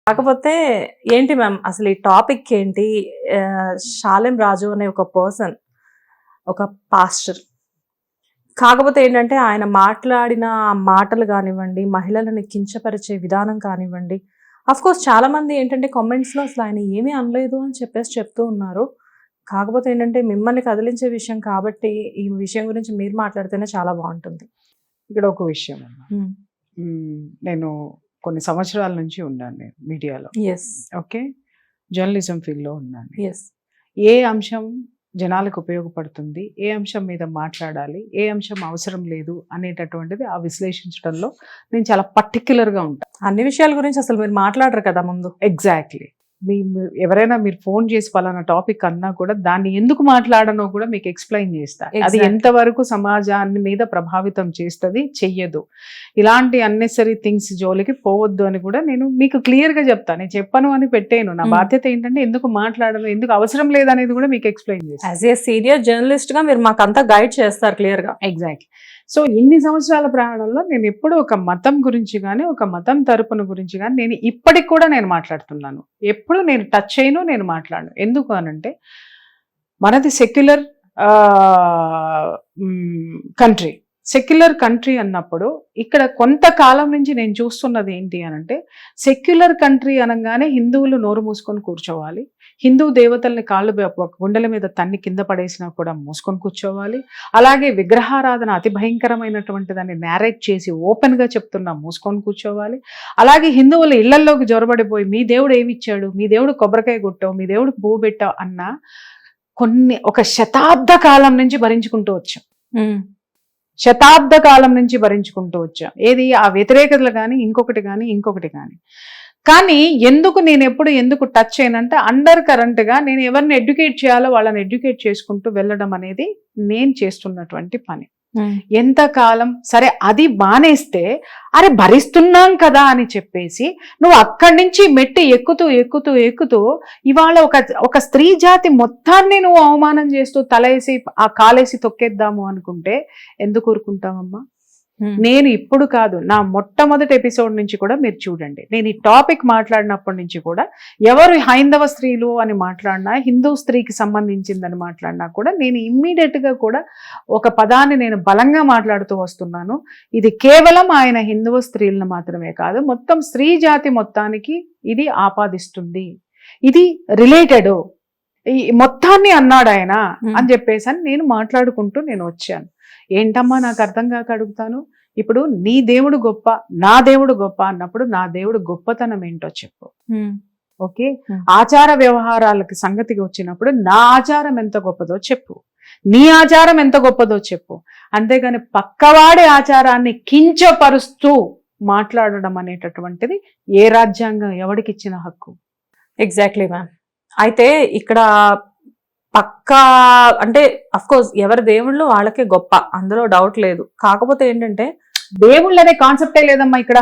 కాకపోతే ఏంటి మ్యామ్ అసలు ఈ టాపిక్ ఏంటి? షాలెం రాజు అనే ఒక పర్సన్, ఒక పాస్టర్. కాకపోతే ఏంటంటే ఆయన మాట్లాడిన మాటలు కానివ్వండి, మహిళలను కించపరిచే విధానం కానివ్వండి, కోర్స్ చాలా మంది ఏంటంటే కామెంట్స్లో అసలు ఆయన ఏమీ అనలేదు అని చెప్పేసి చెప్తూ ఉన్నారు. కాకపోతే ఏంటంటే మిమ్మల్ని కదిలించే విషయం కాబట్టి ఈ విషయం గురించి మీరు మాట్లాడితేనే చాలా బాగుంటుంది. ఇక్కడ ఒక విషయం అమ్మా. నేను కొన్ని సంవత్సరాల నుంచి ఉన్నాను నేను మీడియాలో. ఓకే, జర్నలిజం ఫీల్డ్లో ఉన్నాను. ఏ అంశం జనాలకు ఉపయోగపడుతుంది, ఏ అంశం మీద మాట్లాడాలి, ఏ అంశం అవసరం లేదు అనేటటువంటిది ఆ విశ్లేషించడంలో నేను చాలా పర్టిక్యులర్గా ఉంటాను. అన్ని విషయాల గురించి అసలు మీరు మాట్లాడరు కదా ముందు. ఎగ్జాక్ట్లీ. ఎవరైనా మీరు ఫోన్ చేసి పలానా టాపిక్ అన్నా కూడా దాన్ని ఎందుకు మాట్లాడనో కూడా మీకు ఎక్స్ప్లెయిన్ చేస్తా. అది ఎంతవరకు సమాజాన్ని మీద ప్రభావితం చేస్తుంది, చెయ్యదు, ఇలాంటి అన్నెసరీ థింగ్స్ జోలికి పోవద్దు అని కూడా నేను మీకు క్లియర్గా చెప్తాను. నేను చెప్పను అని పెట్టాను. నా బాధ్యత ఏంటంటే ఎందుకు మాట్లాడను, ఎందుకు అవసరం లేదనేది కూడా మీకు ఎక్స్ప్లెయిన్ చేస్తాను. యాజ్ ఏ సీనియర్ జర్నలిస్ట్ గా మీరు మాకంతా గైడ్ చేస్తారు క్లియర్గా. ఎగ్జాక్ట్లీ. సో ఇన్ని సంవత్సరాల ప్రయాణంలో నేను ఎప్పుడు ఒక మతం గురించి కానీ, ఒక మతం తరపున గురించి కానీ నేను ఇప్పటికి కూడా నేను మాట్లాడుతున్నాను. ఎప్పుడు నేను టచ్ చేయను, నేను మాట్లాడను. ఎందుకు అనంటే మనది సెక్యులర్ కంట్రీ. సెక్యులర్ కంట్రీ అన్నప్పుడు ఇక్కడ కొంతకాలం నుంచి నేను చూస్తున్నది ఏంటి అనంటే, సెక్యులర్ కంట్రీ అనగానే హిందువులు నోరు మూసుకొని కూర్చోవాలి, హిందూ దేవతల్ని కాళ్ళు గుండెల మీద తన్ని కింద పడేసినా కూడా మూసుకొని కూర్చోవాలి, అలాగే విగ్రహారాధన అతి భయంకరమైనటువంటి దాన్ని నేరేట్ చేసి ఓపెన్గా చెప్తున్నా మూసుకొని కూర్చోవాలి, అలాగే హిందువులు ఇళ్లల్లోకి జొరబడిపోయి మీ దేవుడు ఏమిచ్చాడు, మీ దేవుడు కొబ్బరికాయ కొట్టావు, మీ దేవుడు పువ్వు పెట్టావు అన్న ఒక శతాబ్ద కాలం నుంచి భరించుకుంటూ వచ్చాం. శతాబ్ద కాలం నుంచి భరించుకుంటూ వచ్చాం. ఏది ఆ వ్యతిరేకతలు కానీ, ఇంకొకటి కానీ. కానీ ఎందుకు టచ్ చేయనంటే అండర్ కరెంట్గా నేను ఎవరిని ఎడ్యుకేట్ చేయాలో వాళ్ళని ఎడ్యుకేట్ చేసుకుంటూ వెళ్ళడం అనేది నేను చేస్తున్నటువంటి పని. ఎంతకాలం సరే అది మానేస్తే అరే భరిస్తున్నాం కదా అని చెప్పేసి నువ్వు అక్కడి నుంచి మెట్టి ఎక్కుతూ ఇవాళ ఒక స్త్రీ జాతి మొత్తాన్ని నువ్వు అవమానం చేస్తూ తలేసి ఆ కాలేసి తొక్కేద్దాము అనుకుంటే ఎందుకు ఊరుకుంటావమ్మా? నేను ఇప్పుడు కాదు, నా మొట్టమొదటి ఎపిసోడ్ నుంచి కూడా మీరు చూడండి, నేను ఈ టాపిక్ మాట్లాడినప్పటి నుంచి కూడా ఎవరు హైందవ స్త్రీలు అని మాట్లాడినా, హిందూ స్త్రీకి సంబంధించిందని మాట్లాడినా కూడా నేను ఇమ్మీడియట్గా కూడా ఒక పదాన్ని నేను బలంగా మాట్లాడుతూ వస్తున్నాను. ఇది కేవలం ఆయన హిందువు స్త్రీలను మాత్రమే కాదు, మొత్తం స్త్రీ జాతి మొత్తానికి ఇది ఆపాదిస్తుంది, ఇది రిలేటెడ్, ఈ మొత్తాన్ని అన్నాడు ఆయన అని చెప్పేసి నేను మాట్లాడుకుంటూ నేను వచ్చాను. ఏంటమ్మా నాకు అర్థం కాక అడుగుతాను, ఇప్పుడు నీ దేవుడు గొప్ప, నా దేవుడు గొప్ప అన్నప్పుడు నా దేవుడు గొప్పతనం ఏంటో చెప్పు. ఓకే, ఆచార వ్యవహారాలకి సంగతికి వచ్చినప్పుడు నా ఆచారం ఎంత గొప్పదో చెప్పు, నీ ఆచారం ఎంత గొప్పదో చెప్పు. అంతేగాని పక్కవాడి ఆచారాన్ని కించపరుస్తూ మాట్లాడడం అనేటటువంటిది ఏ రాజ్యాంగం ఎవరికి ఇచ్చిన హక్కు? Exactly ma'am. అయితే ఇక్కడ పక్కా అంటే అఫ్కోర్స్ ఎవరి దేవుళ్ళు వాళ్ళకే గొప్ప, అందులో డౌట్ లేదు. కాకపోతే ఏంటంటే దేవుళ్ళు అనే కాన్సెప్టే లేదమ్మా ఇక్కడ.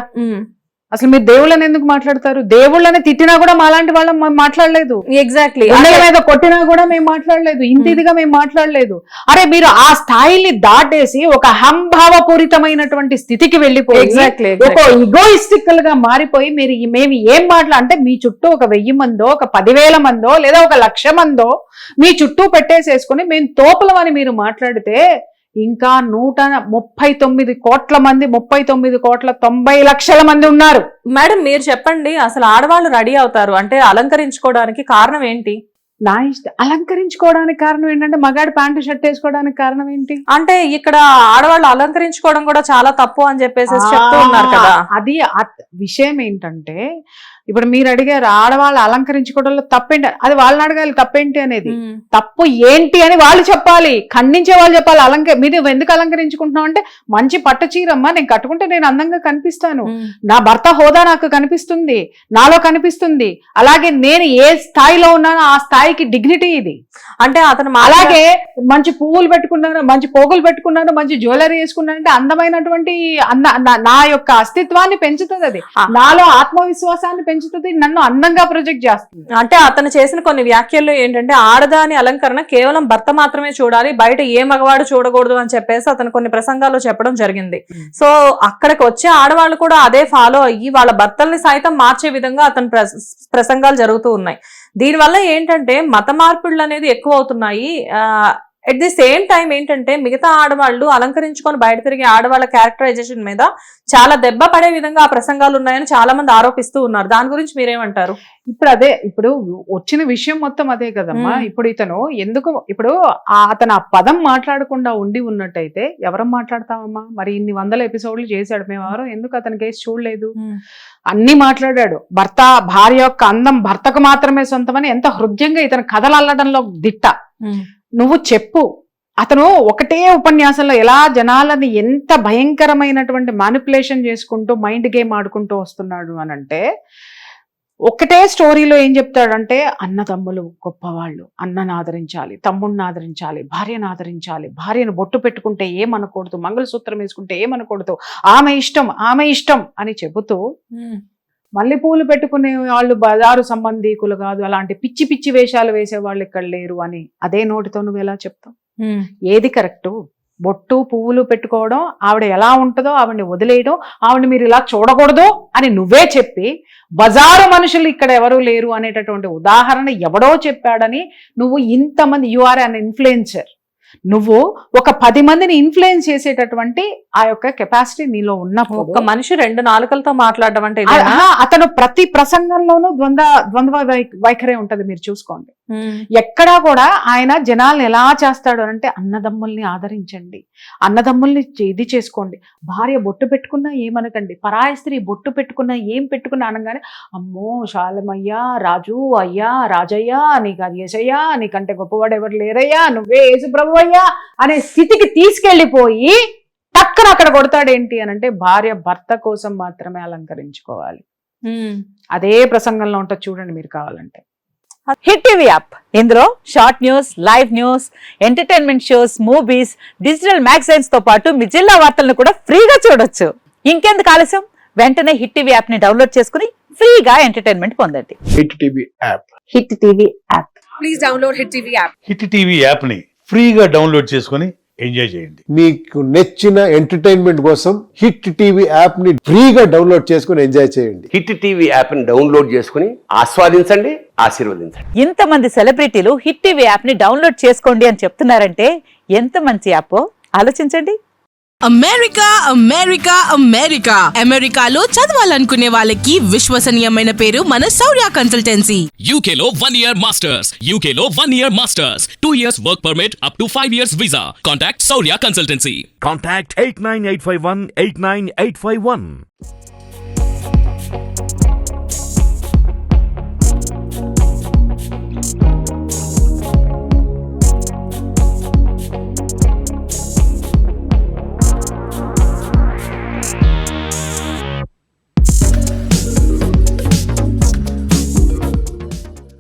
అసలు మీరు దేవుళ్ళని ఎందుకు మాట్లాడతారు? దేవుళ్ళని తిట్టినా కూడా మాలాంటి వాళ్ళం మాట్లాడలేదు. ఎగ్జాక్ట్లీ. మీద కొట్టినా కూడా మేము మాట్లాడలేదు, ఇంటిదిగా మేము మాట్లాడలేదు. అరే మీరు ఆ స్థాయిని దాటేసి ఒక అహంభావపూరితమైనటువంటి స్థితికి వెళ్ళిపోయి ఎగ్జాక్ట్లీ ఒక ఇగోయిస్టికల్ గా మారిపోయి మేము ఏం అంటే మీ చుట్టూ ఒక 1000 మందో, ఒక 10,000 మందో, లేదా ఒక 1,00,000 మందో మీ చుట్టూ పెట్టేసేసుకుని మేము తోపులమని మీరు మాట్లాడితే ఇంకా 139 కోట్ల మంది, 39 కోట్ల 90 లక్షల మంది ఉన్నారు. మేడం మీరు చెప్పండి, అసలు ఆడవాళ్ళు రెడీ అవుతారు అంటే అలంకరించుకోవడానికి కారణం ఏంటి? నా ఇష్టం. అలంకరించుకోవడానికి కారణం ఏంటంటే మగాడు ప్యాంటు షర్ట్ వేసుకోవడానికి కారణం ఏంటి? అంటే ఇక్కడ ఆడవాళ్ళు అలంకరించుకోవడం కూడా చాలా తప్పు అని చెప్పేసి చెప్తూ ఉన్నారు కదా. అది విషయం ఏంటంటే ఇప్పుడు మీరు అడిగారు ఆడవాళ్ళు అలంకరించుకోవడంలో తప్పేంటి, అది వాళ్ళని అడగాలి తప్పేంటి అనేది. తప్పు ఏంటి అని వాళ్ళు చెప్పాలి, ఖండించే వాళ్ళు చెప్పాలి. మీరు ఎందుకు అలంకరించుకుంటున్నావు అంటే మంచి పట్టు చీరమ్మా నేను కట్టుకుంటే నేను అందంగా కనిపిస్తాను, నా భర్త హోదా నాకు కనిపిస్తుంది, నాలో కనిపిస్తుంది, అలాగే నేను ఏ స్థాయిలో ఉన్నానో ఆ స్థాయికి డిగ్నిటీ ఇది. అంటే అతను అలాగే మంచి పువ్వులు పెట్టుకున్నాను, మంచి పోగులు పెట్టుకున్నాను, మంచి జ్యువెలరీ వేసుకున్నాను అంటే అందమైనటువంటి నా యొక్క అస్తిత్వాన్ని పెంచుతుంది, అది నాలో ఆత్మవిశ్వాసాన్ని పెంచుతుంది, నన్ను అందంగా ప్రొజెక్ట్ చేస్తుంది. అంటే అతను చేసిన కొన్ని వ్యాఖ్యల్లో ఏంటంటే ఆడదాని అలంకరణ కేవలం భర్త మాత్రమే చూడాలి, బయట ఏ మగవాడు చూడకూడదు అని చెప్పేసి అతను కొన్ని ప్రసంగాల్లో చెప్పడం జరిగింది. సో అక్కడికి వచ్చే ఆడవాళ్ళు కూడా అదే ఫాలో అయ్యి వాళ్ళ భర్తల్ని సైతం మార్చే విధంగా అతని ప్రసంగాలు జరుగుతూ ఉన్నాయి. దీనివల్ల ఏంటంటే మత మార్పుళ్ళు అనేది ఎక్కువ అవుతున్నాయి. అట్ ది సేమ్ టైం ఏంటంటే మిగతా ఆడవాళ్ళు అలంకరించుకొని బయట తిరిగే ఆడవాళ్ళ క్యారెక్టరైజేషన్ మీద చాలా దెబ్బ పడే విధంగా ఆ ప్రసంగాలు ఉన్నాయని చాలా మంది ఆరోపిస్తూ ఉన్నారు. దాని గురించి మీరేమంటారు? ఇప్పుడు వచ్చిన విషయం మొత్తం అదే కదమ్మా. ఇప్పుడు ఇతను ఎందుకు ఇప్పుడు అతను ఆ పదం మాట్లాడకుండా ఉండి ఉన్నట్టయితే ఎవరం మాట్లాడతామమ్మా? మరి ఇన్ని 100 ఎపిసోడ్లు చేశాడు, మేము ఎవరో ఎందుకు అతని కేసు చూడలేదు? అన్ని మాట్లాడాడు. భార్య యొక్క అందం భర్తకు మాత్రమే సొంతమని ఎంత హృదయంగా ఇతను కథలు అల్లడంలో దిట్ట. నువ్వు చెప్పు, అతను ఒకటే ఉపన్యాసంలో ఎలా జనాలని ఎంత భయంకరమైనటువంటి మ్యానిపులేషన్ చేసుకుంటూ మైండ్ గేమ్ ఆడుకుంటూ వస్తున్నాడు అని అంటే, ఒకటే స్టోరీలో ఏం చెప్తాడంటే అన్నదమ్ములు గొప్పవాళ్ళు, అన్నను ఆదరించాలి, తమ్ముడిని ఆదరించాలి, భార్యను ఆదరించాలి, భార్యను బొట్టు పెట్టుకుంటే ఏమనకూడదు, మంగళసూత్రం వేసుకుంటే ఏమనకూడదు, ఆమె ఇష్టం అని చెబుతూ మల్లెపూలు పెట్టుకునే వాళ్ళు బజారు సంబంధీకులు కాదు, అలాంటి పిచ్చి పిచ్చి వేషాలు వేసే వాళ్ళు ఇక్కడ లేరు అని అదే నోటితో నువ్వు ఎలా చెప్తావు? ఏది కరెక్టు? బొట్టు పువ్వులు పెట్టుకోవడం, ఆవిడ ఎలా ఉంటుందో ఆవిడని వదిలేయడం, ఆవిడని మీరు ఇలా చూడకూడదు అని నువ్వే చెప్పి బజారు మనుషులు ఇక్కడ ఎవరూ లేరు అనేటటువంటి ఉదాహరణ ఎవడో చెప్పాడని నువ్వు ఇంతమంది, యు ఆర్ అన్ ఇన్ఫ్లుయెన్సర్, నువ్వు ఒక 10 మందిని ఇన్ఫ్లుయెన్స్ చేసేటటువంటి ఆ యొక్క కెపాసిటీ నీలో ఉన్నప్పుడు, ఒక మనిషి 2 నాలుకలతో మాట్లాడడం అంటే అతను ప్రతి ప్రసంగంలోనూ ద్వంద్వ వైఖరే ఉంటది. మీరు చూసుకోండి, ఎక్కడా కూడా ఆయన జనాల్ని ఎలా చేస్తాడు అంటే అన్నదమ్ముల్ని ఆదరించండి, అన్నదమ్ముల్ని ఇది చేసుకోండి, భార్య బొట్టు పెట్టుకున్నా ఏమనకండి, పరాయి స్త్రీ బొట్టు పెట్టుకున్నా ఏం పెట్టుకున్నా అనగానే అమ్మో శాలమయ్యా, రాజు అయ్యా, రాజయ్యా, నీకు అది ఏసయ్యా, నీకంటే గొప్పవాడు ఎవరు లేరయ్యా, నువ్వే యేసు ప్రభు అయ్యా అనే స్థితికి తీసుకెళ్లిపోయి టక్కన అక్కడ కొడతాడేంటి అని అంటే భార్య భర్త కోసం మాత్రమే అలంకరించుకోవాలి. అదే ప్రసంగంలో ఉంటుంది, చూడండి మీరు కావాలంటే. హిట్ టీవీ యాప్, ఇందులో short news, live news, entertainment shows, movies, digital magazines తో పాటు మీ జిల్లా వార్తలను కూడా ఫ్రీగా చూడొచ్చు. ఇంకెందుకు ఆలస్యం, వెంటనే హిట్ టీవీ యాప్ ని డౌన్లోడ్ చేసుకుని ఫ్రీగా ఎంటర్టైన్మెంట్ పొందండి. Hit TV app, hit TV app, please download hit TV app. Hit TV app ని ఫ్రీగా డౌన్లోడ్ చేసుకుని ఎంజాయ్ చేయండి. మీకు నచ్చిన ఎంటర్టైన్మెంట్ కోసం హిట్ టీవీ యాప్ ని ఫ్రీగా డౌన్లోడ్ చేసుకుని ఎంజాయ్ చేయండి. హిట్ టీవీ యాప్ ని డౌన్లోడ్ చేసుకుని ఆస్వాదించండి, ఆశీర్వదించండి. ఇంతమంది సెలబ్రిటీలు హిట్ టీవీ యాప్ ని డౌన్లోడ్ చేసుకోండి అని చెప్తున్నారంటే ఎంత మంచి యాప్ ఆలోచించండి. అమెరికాలో చదవాలనుకునే వాళ్ళకి విశ్వసనీయమైన పేరు మన శౌర్య కన్సల్టెన్సీ. UK లో 1 year masters, UK లో 1 year masters, 2 years work permit up to 5 years visa. Contact Saurya Consultancy. Contact 89851 89851.